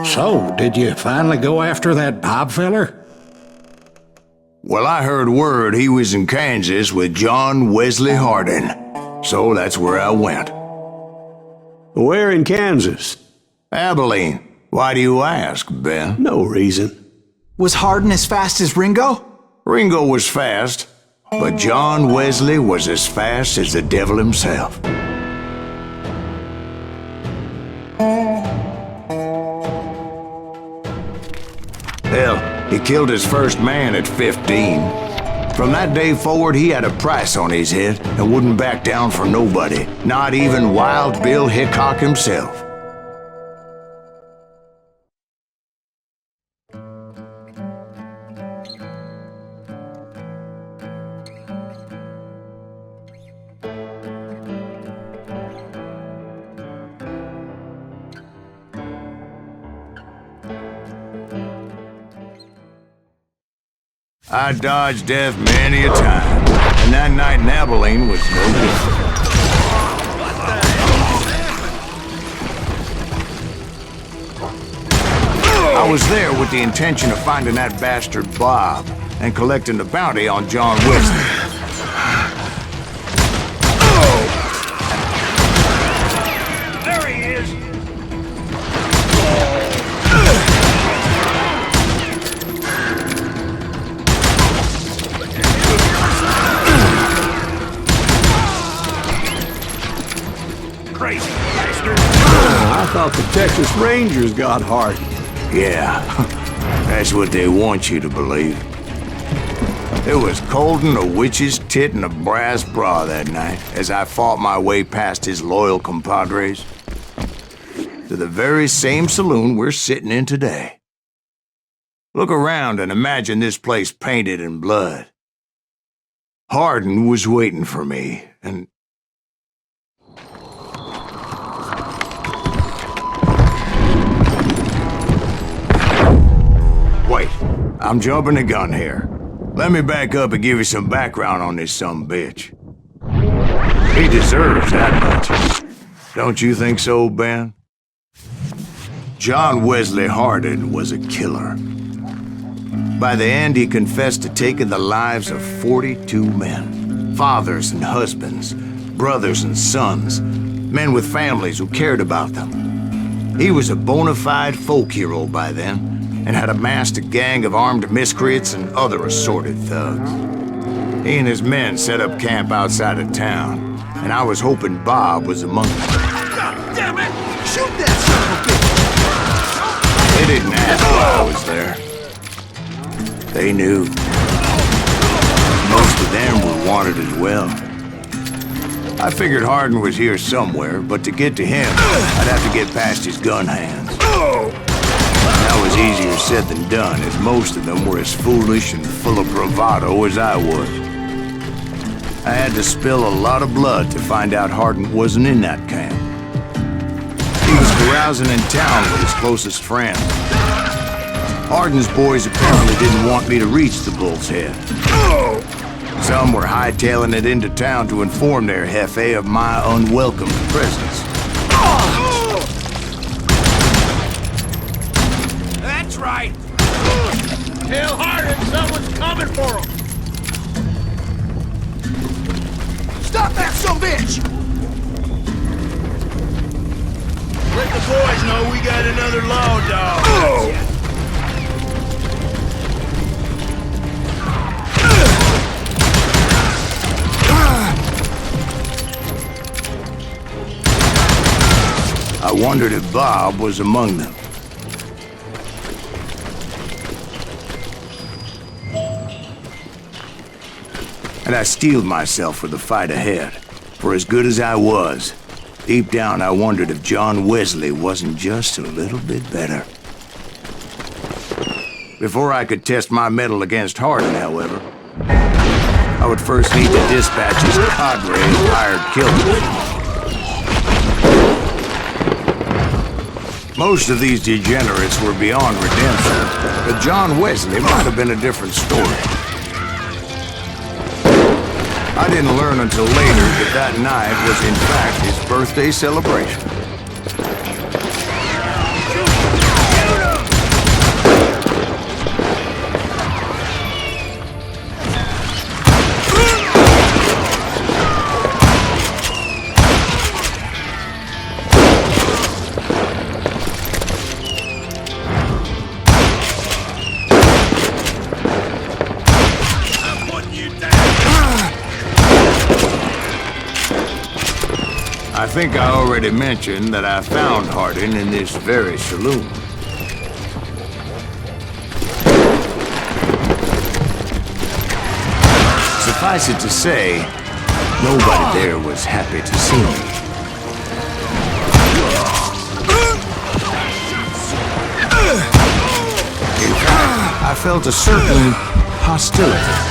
So, did you finally go after that Bob feller? Well, I heard word he was in Kansas with John Wesley Hardin, so that's where I went. Where in Kansas? Abilene. Why do you ask, Ben? No reason. Was Hardin as fast as Ringo? Ringo was fast, but John Wesley was as fast as the devil himself. Hell, he killed his first man at 15. From that day forward, he had a price on his head and wouldn't back down for nobody, not even Wild Bill Hickok himself. I dodged death many a time, and that night in Abilene was no different. I was there with the intention of finding that bastard Bob and collecting the bounty on John Wesley. There he is! Crazy bastard! I thought the Texas Rangers got Hardin. Yeah, that's what they want you to believe. It was cold and a witch's tit and a brass bra that night as I fought my way past his loyal compadres to the very same saloon we're sitting in today. Look around and imagine this place painted in blood. Hardin was waiting for me, and wait, I'm jumping the gun here. Let me back up and give you some background on this sumbitch. He deserves that much. Don't you think so, Ben? John Wesley Hardin was a killer. By the end, he confessed to taking the lives of 42 men. Fathers and husbands, brothers and sons, men with families who cared about them. He was a bona fide folk hero by then, and had amassed a gang of armed miscreants and other assorted thugs. He and his men set up camp outside of town, and I was hoping Bob was among them. God damn it! Shoot that son of a bitch! They didn't ask why I was there. They knew. Most of them were wanted as well. I figured Hardin was here somewhere, but to get to him, I'd have to get past his gun hands. That was easier said than done, as most of them were as foolish and full of bravado as I was. I had to spill a lot of blood to find out Hardin wasn't in that camp. He was carousing in town with his closest friends. Hardin's boys apparently didn't want me to reach the Bull's Head. Some were hightailing it into town to inform their jefe of my unwelcome presence. That's right! Tell Hardin someone's coming for him! Stop that son-bitch! Let the boys know we got another law dog. I wondered if Bob was among them. And I steeled myself for the fight ahead. For as good as I was, deep down I wondered if John Wesley wasn't just a little bit better. Before I could test my mettle against Hardin, however, I would first need to dispatch his cadre of hired killers. Most of these degenerates were beyond redemption, but John Wesley might have been a different story. I didn't learn until later that that night was in fact his birthday celebration. think I already mentioned that I found Hardin in this very saloon. Suffice it to say, nobody there was happy to see me. In fact, I felt a certain hostility.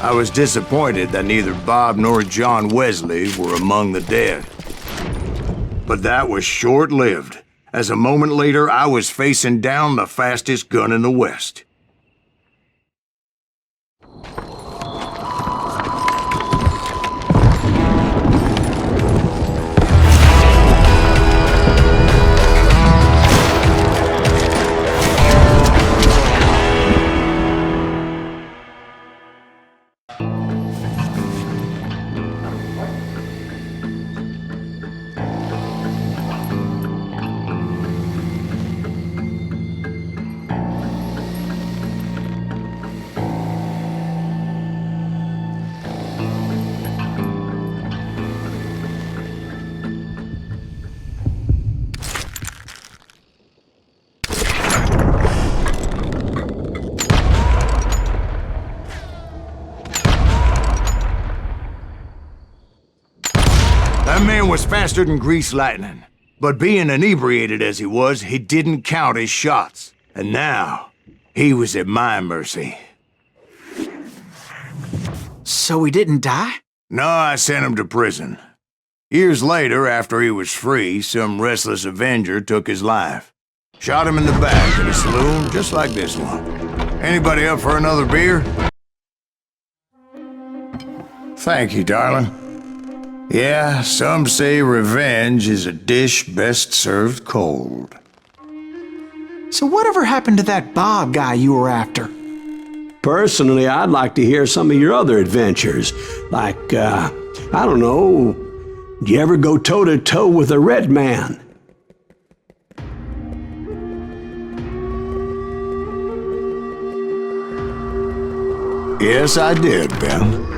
I was disappointed that neither Bob nor John Wesley were among the dead. But that was short-lived, as a moment later I was facing down the fastest gun in the West. That man was faster than greased lightning. But being inebriated as he was, he didn't count his shots. And now, he was at my mercy. So he didn't die? No, I sent him to prison. Years later, after he was free, some restless avenger took his life. Shot him in the back at a saloon just like this one. Anybody up for another beer? Thank you, darling. Yeah, some say revenge is a dish best served cold. So whatever happened to that Bob guy you were after? Personally, I'd like to hear some of your other adventures. Like, I don't know, did you ever go toe-to-toe with a red man? Yes, I did, Ben.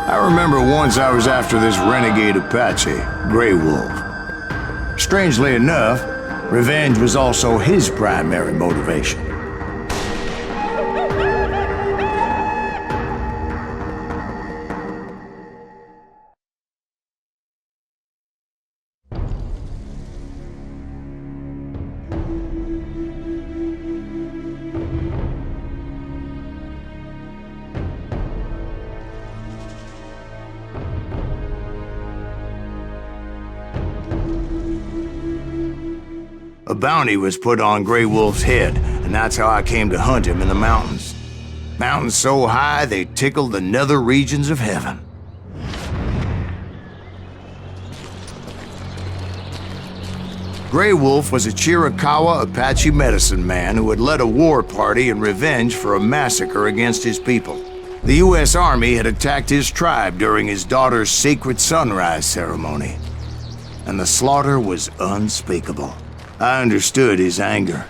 I remember once I was after this renegade Apache, Grey Wolf. Strangely enough, revenge was also his primary motivation. A bounty was put on Grey Wolf's head, and that's how I came to hunt him in the mountains. Mountains so high they tickled the nether regions of heaven. Grey Wolf was a Chiricahua Apache medicine man who had led a war party in revenge for a massacre against his people. The U.S. Army had attacked his tribe during his daughter's sacred sunrise ceremony, and the slaughter was unspeakable. I understood his anger,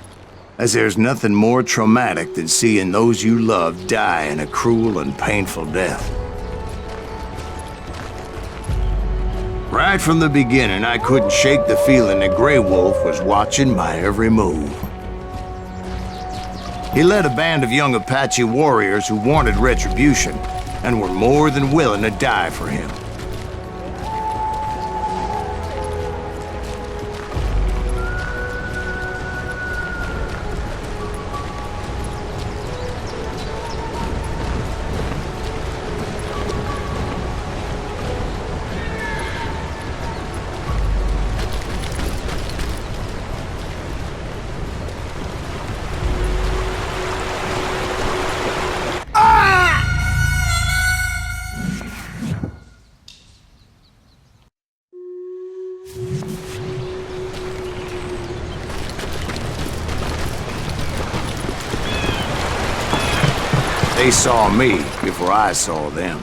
as there's nothing more traumatic than seeing those you love die in a cruel and painful death. Right from the beginning, I couldn't shake the feeling that Grey Wolf was watching my every move. He led a band of young Apache warriors who wanted retribution and were more than willing to die for him. They saw me before I saw them.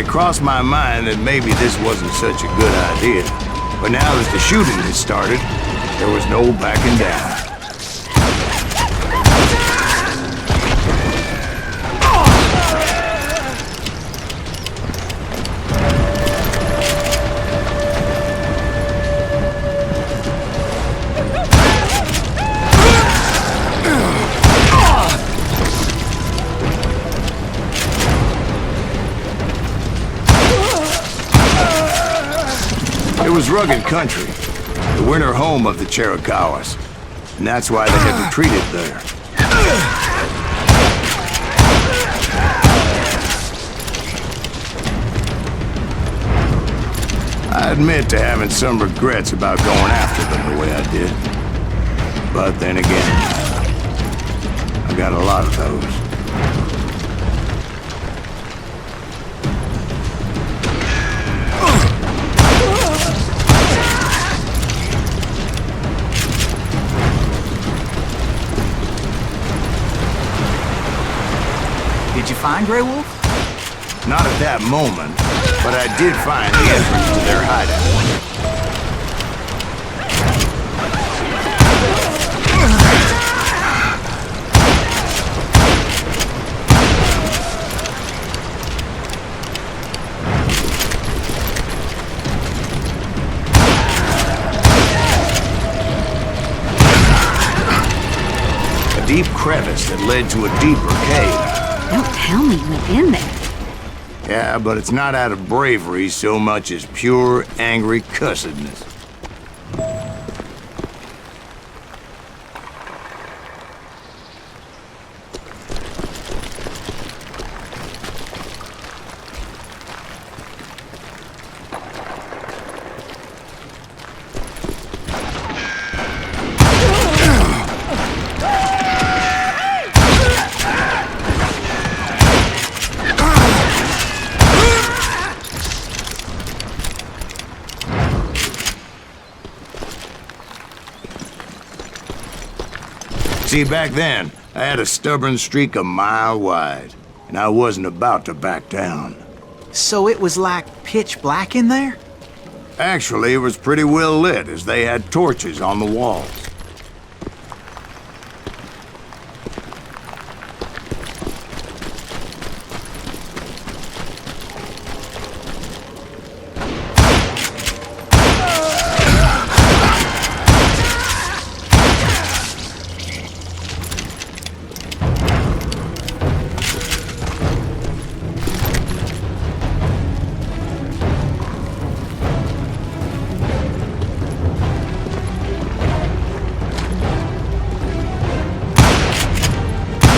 it crossed my mind that maybe this wasn't such a good idea. But now as the shooting had started, there was no backing down. It was rugged country, the winter home of the Chiricahuas, and that's why they had retreated there. I admit to having some regrets about going after them the way I did. But then again, I got a lot of those. Did you find Grey Wolf? Not at that moment, but I did find the entrance to their hideout. A deep crevice that led to a deeper cave. Don't tell me you went in there. Yeah, but it's not out of bravery so much as pure, angry cussedness. See, back then, I had a stubborn streak a mile wide, and I wasn't about to back down. So it was like pitch black in there? Actually, it was pretty well lit, as they had torches on the walls.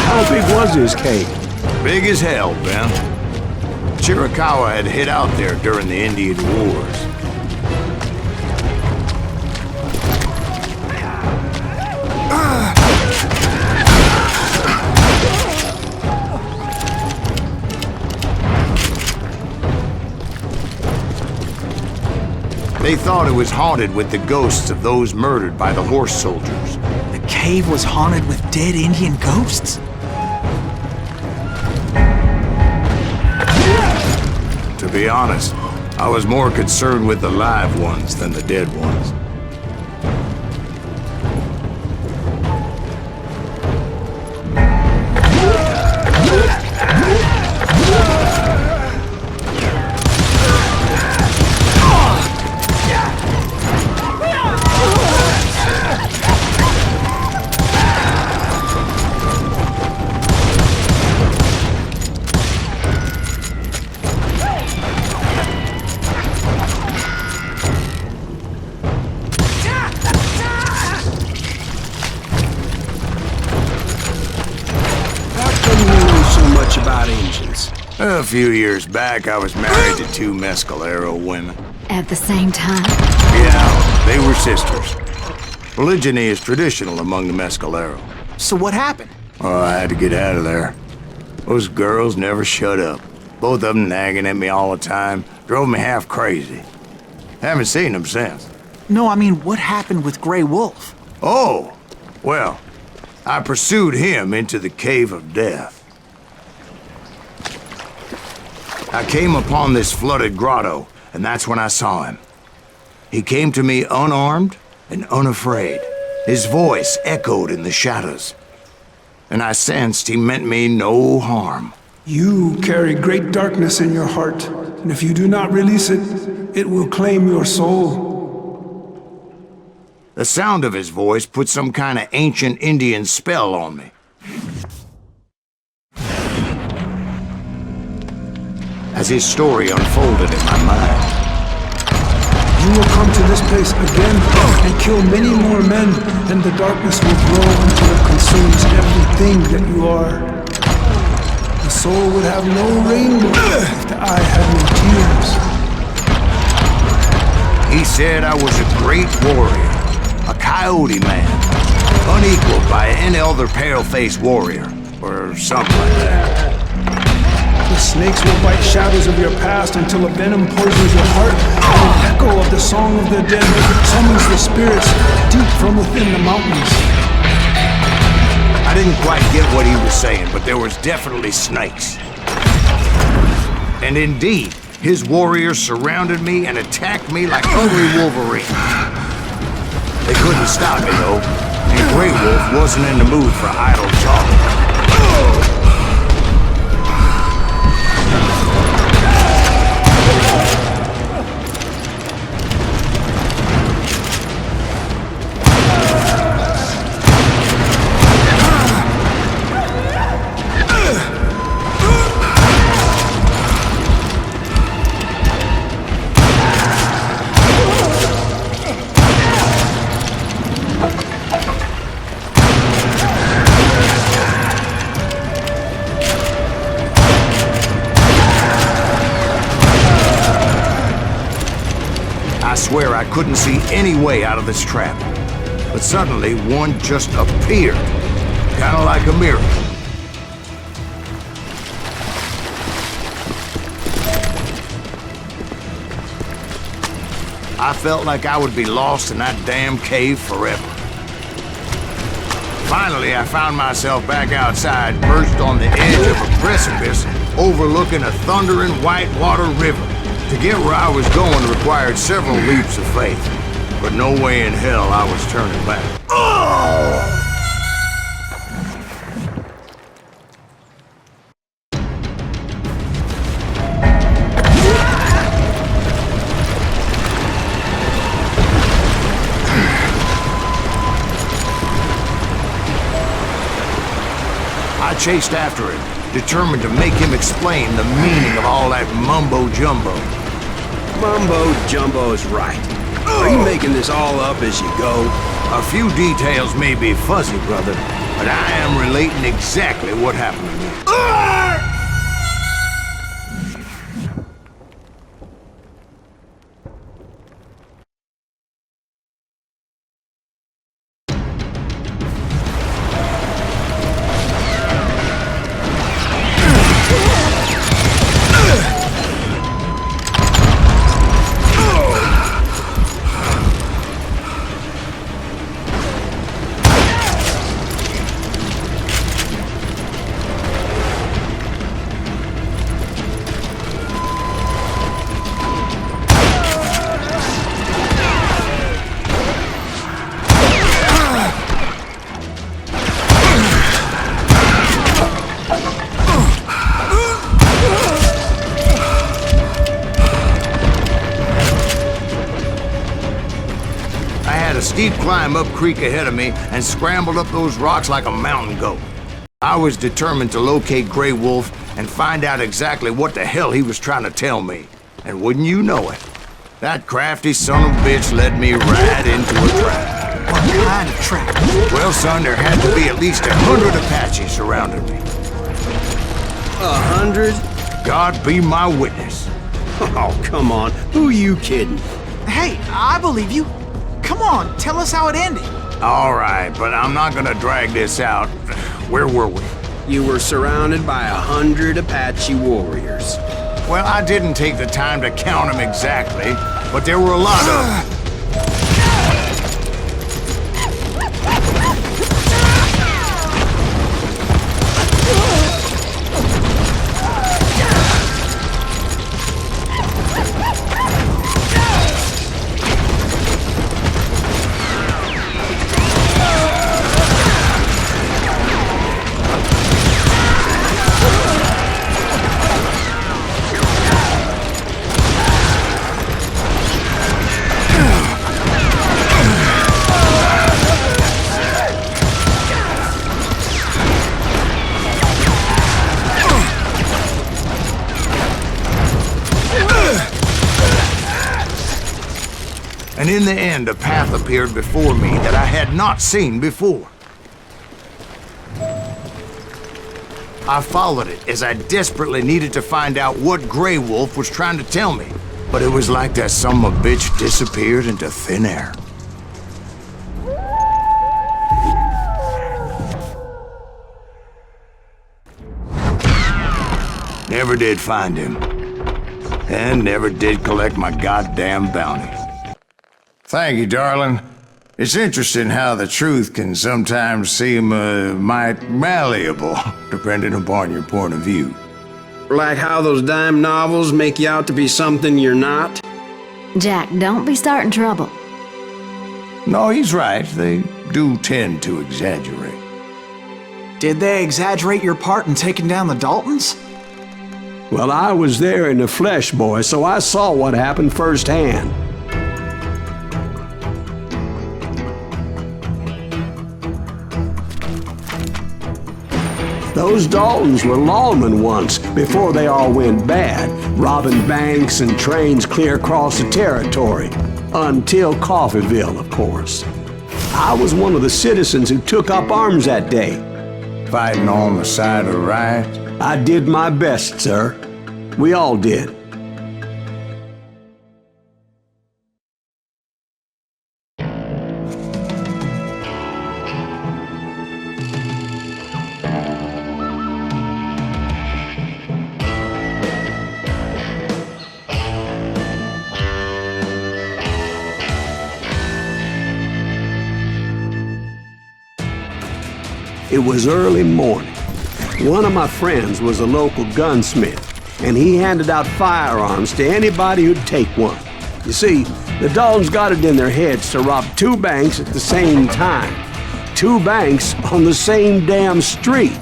How big was this cave? Big as hell, Ben. Chiricahua had hid out there during the Indian Wars. They thought it was haunted with the ghosts of those murdered by the horse soldiers. The cave was haunted with dead Indian ghosts? To be honest, I was more concerned with the live ones than the dead ones. About engines. A few years back, I was married to two Mescalero women. At the same time? Yeah, they were sisters. Polygyny is traditional among the Mescalero. So what happened? Oh, I had to get out of there. Those girls never shut up. Both of them nagging at me all the time. Drove me half crazy. Haven't seen them since. No, I mean, what happened with Grey Wolf? Oh, well, I pursued him into the Cave of Death. I came upon this flooded grotto, and that's when I saw him. He came to me unarmed and unafraid. His voice echoed in the shadows, and I sensed he meant me no harm. You carry great darkness in your heart, and if you do not release it, it will claim your soul. The sound of his voice put some kind of ancient Indian spell on me. As his story unfolded in my mind, You will come to this place again and kill many more men, and the darkness will grow until it consumes everything that you are. The soul would have no rainbow if the eye had no tears. he said I was a great warrior, a coyote man, unequaled by any other pale-faced warrior, or something like that. The snakes will bite shadows of your past until a venom poisons your heart, and an echo of the song of the dead summons the spirits deep from within the mountains. I didn't quite get what he was saying, but there was definitely snakes. And indeed, his warriors surrounded me and attacked me like hungry wolverines. They couldn't stop me, though, and Grey Wolf wasn't in the mood for idle talk. I swear I couldn't see any way out of this trap. But suddenly, one just appeared. Kind of like a miracle. I felt like I would be lost in that damn cave forever. Finally, I found myself back outside, perched on the edge of a precipice, overlooking a thundering whitewater river. To get where I was going required several leaps of faith, but no way in hell I was turning back. Oh! I chased after him, determined to make him explain the meaning of all that mumbo-jumbo. Mumbo-jumbo is right. Are you making this all up as you go? A few details may be fuzzy, brother, but I am relating exactly what happened to me. Steep climb up creek ahead of me and scrambled up those rocks like a mountain goat. I was determined to locate Grey Wolf and find out exactly what the hell he was trying to tell me. And wouldn't you know it, that crafty son of a bitch led me right into a trap. What kind of trap? Well, son, there had to be at least 100 Apaches surrounding me. 100? God be my witness. Oh, come on. Who you kidding? Hey, I believe you. Come on, tell us how it ended. All right, but I'm not gonna drag this out. Where were we? You were surrounded by 100 Apache warriors. Well, I didn't take the time to count them exactly, but there were a lot of them. And in the end, a path appeared before me that I had not seen before. I followed it as I desperately needed to find out what Grey Wolf was trying to tell me. But it was like that son of a bitch disappeared into thin air. Never did find him. And never did collect my goddamn bounty. Thank you, darling. It's interesting how the truth can sometimes seem, might malleable, depending upon your point of view. Like how those dime novels make you out to be something you're not? Jack, don't be starting trouble. No, he's right. They do tend to exaggerate. Did they exaggerate your part in taking down the Daltons? Well, I was there in the flesh, boy, so I saw what happened firsthand. Those Daltons were lawmen once, before they all went bad, robbing banks and trains clear across the territory. Until Coffeeville, of course. I was one of the citizens who took up arms that day. Fighting on the side of right? I did my best, sir. We all did. It was early morning. One of my friends was a local gunsmith, and he handed out firearms to anybody who'd take one. You see, the Daltons got it in their heads to rob 2 banks at the same time. 2 banks on the same damn street.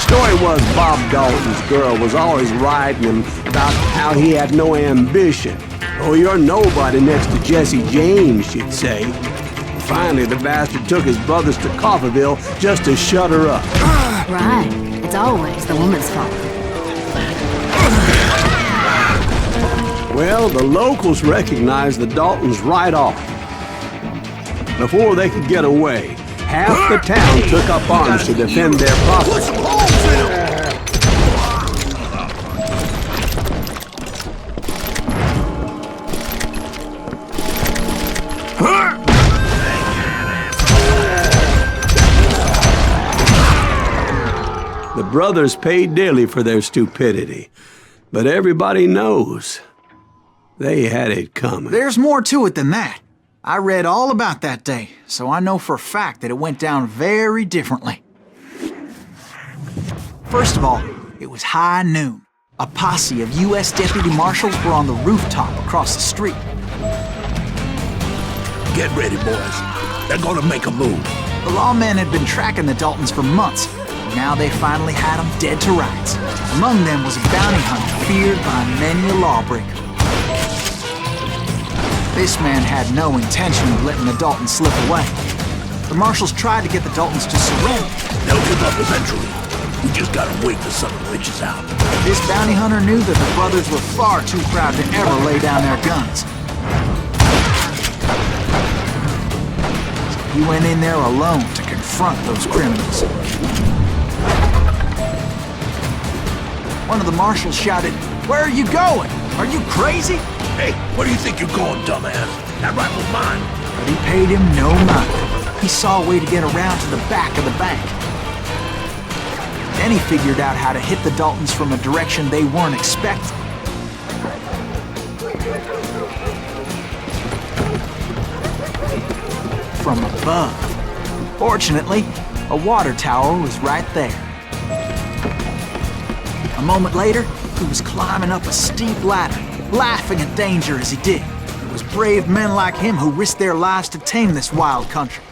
Story was Bob Dalton's girl was always riding him about how he had no ambition. Oh, you're nobody next to Jesse James, she'd say. Finally, the bastard took his brothers to Coffeeville just to shut her up. Right. It's always the woman's fault. Well, the locals recognized the Daltons right off. Before they could get away, half the town took up arms to defend their property. The brothers paid dearly for their stupidity, but everybody knows they had it coming. There's more to it than that. I read all about that day, so I know for a fact that it went down very differently. First of all, it was high noon. A posse of U.S. deputy marshals were on the rooftop across the street. Get ready, boys. They're gonna make a move. The lawmen had been tracking the Daltons for months. Now they finally had them dead to rights. Among them was a bounty hunter feared by many a lawbreaker. This man had no intention of letting the Daltons slip away. The marshals tried to get the Daltons to surrender. They'll give up eventually. We just gotta wait till something reaches out. This bounty hunter knew that the brothers were far too proud to ever lay down their guns. So he went in there alone to confront those criminals. One of the marshals shouted, "Where are you going? Are you crazy?" Hey, where do you think you're going, dumbass? That rifle's mine. But he paid him no mind. He saw a way to get around to the back of the bank. Then he figured out how to hit the Daltons from a direction they weren't expecting. From above. Fortunately, a water tower was right there. A moment later, he was climbing up a steep ladder, laughing at danger as he did. It was brave men like him who risked their lives to tame this wild country.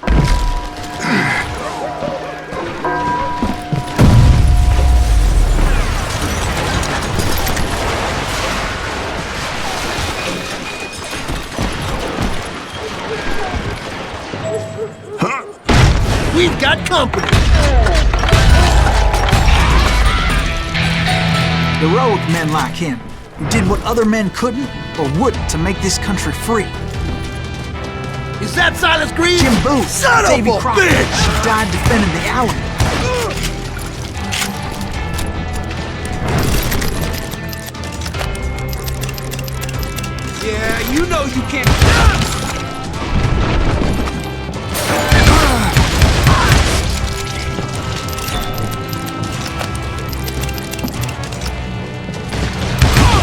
We've got company. Heroic men like him, who did what other men couldn't, or wouldn't to make this country free. Is that Silas Green? Jim Booth, Son Davy of a Crockett, bitch! died defending the Alamo. Yeah, you know you can't.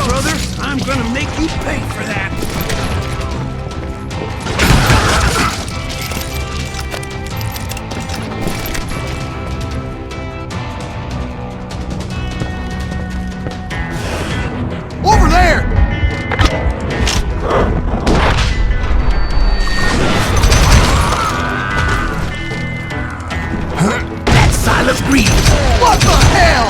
Brother, I'm gonna make you pay for that. Over there! That's Silas Green! What the hell?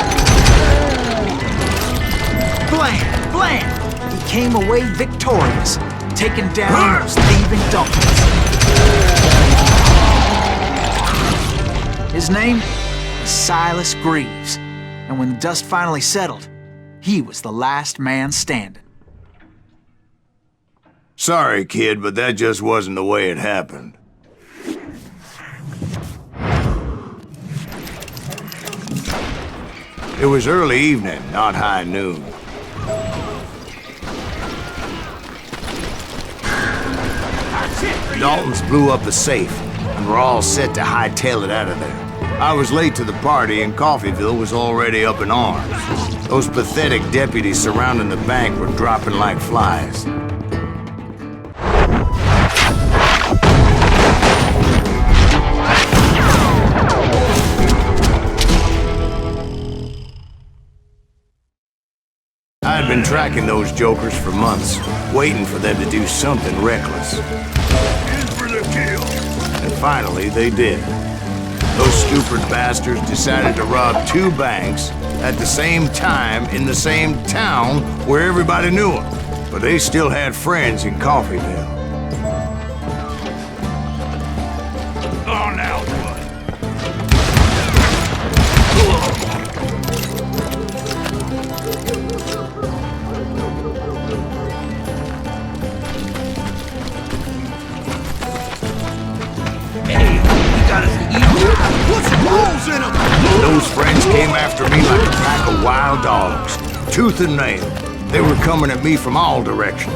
Bland! He came away victorious, taking down those thieving Daltons. His name was Silas Greaves, and when the dust finally settled, he was the last man standing. Sorry, kid, but that just wasn't the way it happened. It was early evening, not high noon. The Daltons blew up the safe, and were all set to hightail it out of there. I was late to the party, and Coffeyville was already up in arms. Those pathetic deputies surrounding the bank were dropping like flies. I had been tracking those jokers for months, waiting for them to do something reckless. In for the kill. And finally, they did. Those stupid bastards decided to rob 2 banks at the same time in the same town where everybody knew them. But they still had friends in Coffeyville. Oh, now what? Hey, he got us an eagle. Put some holes in him! Those friends came after me like a pack of wild dogs, tooth and nail. They were coming at me from all directions.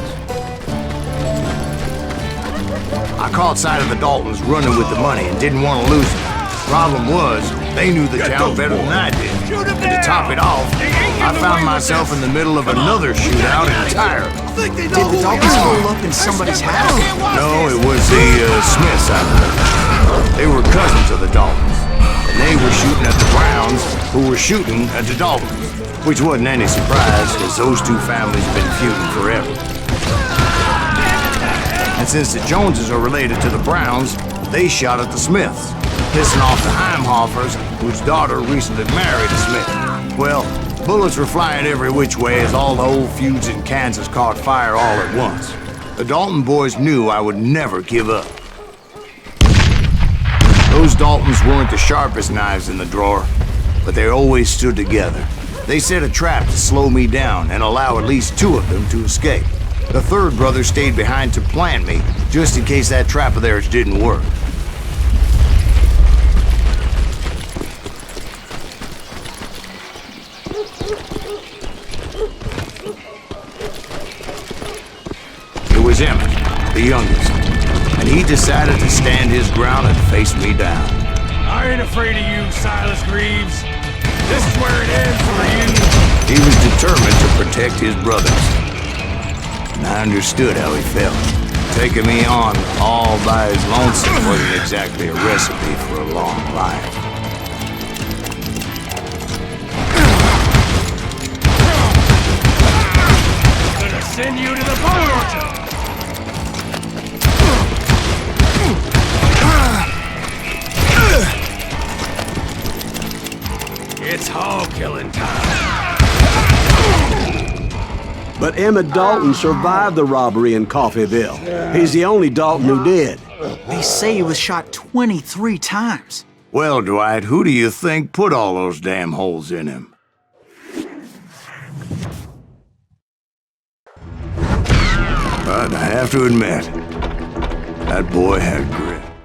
I caught sight of the Daltons running with the money and didn't want to lose it. Problem was, they knew the town better than I did. And to top it off, I found myself in the middle of another shootout entirely. Did the Daltons roll up in somebody's house? No, it was the Smiths, I believe. They were cousins of the Daltons. And they were shooting at the Browns, who were shooting at the Daltons. Which wasn't any surprise, because those 2 families have been feuding forever. And since the Joneses are related to the Browns, they shot at the Smiths, pissing off the Heimhoffers, whose daughter recently married a Smith. Well, bullets were flying every which way as all the old feuds in Kansas caught fire all at once. The Dalton boys knew I would never give up. Those Daltons weren't the sharpest knives in the drawer, but they always stood together. They set a trap to slow me down and allow at least 2 of them to escape. The 3rd brother stayed behind to plant me, just in case that trap of theirs didn't work. It was Emmett, the youngest, and he decided to stand his ground and face me down. I ain't afraid of you, Silas Greaves. This is where it ends for you. He was determined to protect his brothers. And I understood how he felt. Taking me on all by his lonesome wasn't exactly a recipe for a long life. I'm gonna send you to the bone orchard. It's hog killing time. But Emmett Dalton survived the robbery in Coffeyville. He's the only Dalton who did. They say he was shot 23 times. Well, Dwight, who do you think put all those damn holes in him? But I have to admit, that boy had grit.